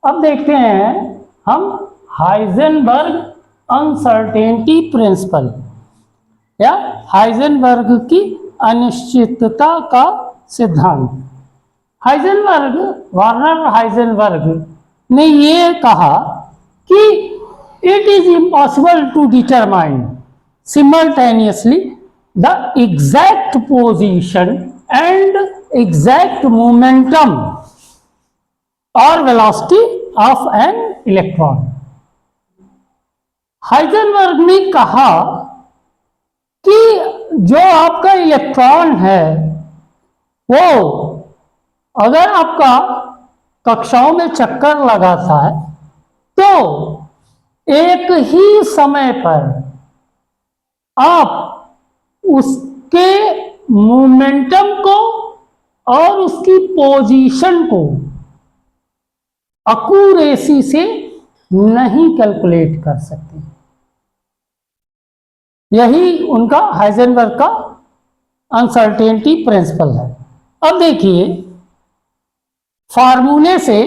अब देखते हैं हम हाइजेनबर्ग अनसर्टेनिटी प्रिंसिपल या हाइजेनबर्ग की अनिश्चितता का सिद्धांत। हाइजेनबर्ग, वर्नर हाइजेनबर्ग ने ये कहा कि it is impossible to determine simultaneously the exact position and exact momentum और velocity of an electron. Heisenberg ने कहा कि जो आपका इलेक्ट्रॉन है वो अगर आपका कक्षाओं में चक्कर लगाता है तो एक ही समय पर आप उसके मोमेंटम को और उसकी पोजीशन को एक्यूरेसी से नहीं कैलकुलेट कर सकते। यही उनका हाइजेनबर्ग का अनसर्टेनिटी प्रिंसिपल है। अब देखिए फार्मूले से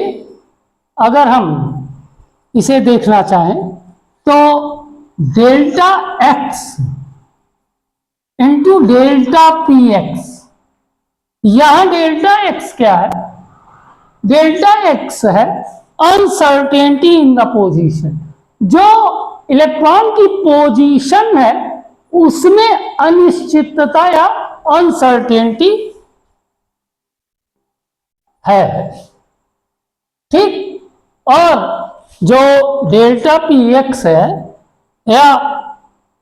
अगर हम इसे देखना चाहें तो delta x into delta P x, यहां डेल्टा एक्स क्या है? डेल्टा एक्स है अनसर्टेनिटी इन द पोजीशन। जो इलेक्ट्रॉन की पोजीशन है उसमें अनिश्चितता या अनसर्टेनिटी है, ठीक। और जो डेल्टा पी एक्स है, या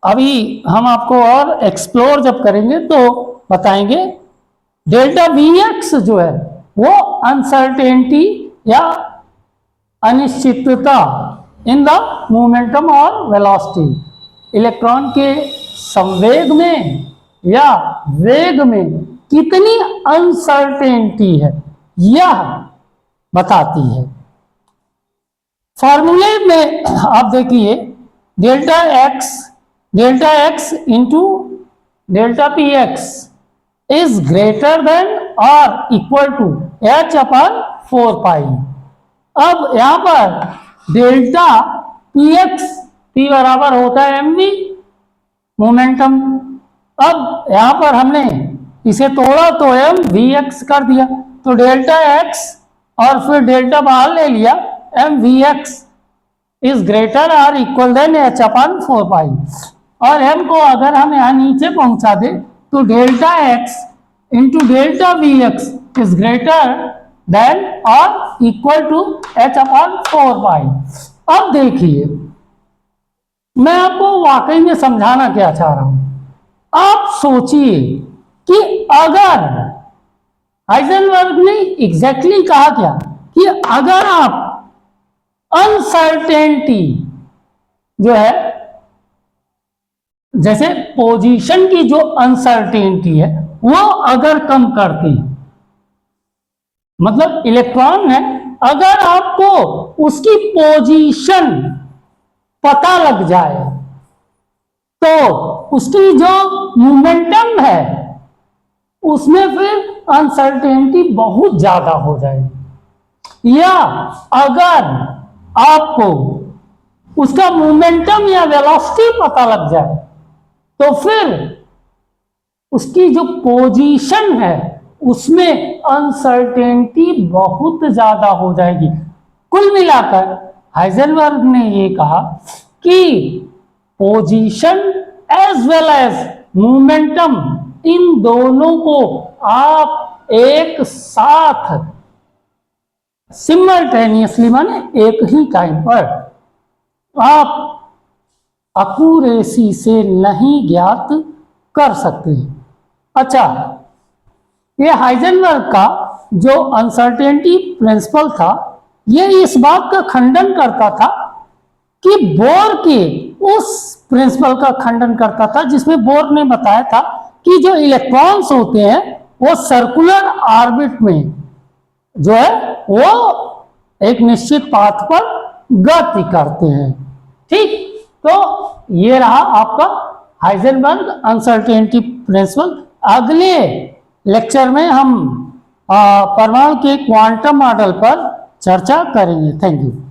अभी हम आपको और एक्सप्लोर जब करेंगे तो बताएंगे, डेल्टा वी एक्स जो है वो अनसर्टेनिटी या अनिश्चितता इन द मोमेंटम और वेलोसिटी, इलेक्ट्रॉन के संवेग में या वेग में कितनी अनसर्टेनिटी है यह बताती है। फॉर्मूले में आप देखिए delta x into delta P x is greater than और इक्वल टू एच अपॉन 4 पाई। अब यहां पर डेल्टा पी एक्स, पी बराबर होता है एम वी मोमेंटम। अब यहां पर हमने इसे तोड़ा तो एम वी एक्स कर दिया, तो डेल्टा एक्स और फिर डेल्टा बाहर ले लिया, M V X is greater और equal then H upon 4 pi. और एम को अगर हम यहां नीचे पहुंचा दे तो delta x into delta we X is greater than और इक्वल टू एच अपॉन 4 पाई। अब देखिए मैं आपको वाकई में समझाना क्या चाह रहा हूं। आप सोचिए कि अगर हाइजेनबर्ग ने एग्जैक्टली कहा क्या कि अगर आप अनसर्टेनिटी जो है, जैसे पोजीशन की जो अनसर्टेनिटी है वो अगर कम करते हैं, मतलब इलेक्ट्रॉन है, अगर आपको उसकी पोजीशन पता लग जाए तो उसकी जो मोमेंटम है उसमें फिर अनसर्टेनिटी बहुत ज्यादा हो जाएगी। या अगर आपको उसका मोमेंटम या वेलोसिटी पता लग जाए तो फिर उसकी जो पोजीशन है उसमें अनसर्टेनिटी बहुत ज्यादा हो जाएगी। कुल मिलाकर हाइजेनबर्ग ने ये कहा कि position as well as momentum, इन दोनों को आप एक साथ सिमल्टेनियसली माने एक ही टाइम पर आप एक्यूरेसी से नहीं ज्ञात कर सकते। अच्छा, ये हाइजेनबर्ग का जो अनसर्टेनिटी प्रिंसिपल था ये इस बात का खंडन करता था कि बोर के उस प्रिंसिपल का खंडन करता था जिसमें बोर ने बताया था कि जो इलेक्ट्रॉन्स होते हैं वो सर्कुलर ऑर्बिट में जो है वो एक निश्चित पाथ पर गति करते हैं, ठीक। तो ये रहा आपका हाइजेनबर्ग अनसर्टेनिटी प्रिंसिपल। अगले लेक्चर में हम परमाणु के क्वांटम मॉडल पर चर्चा करेंगे। Thank you.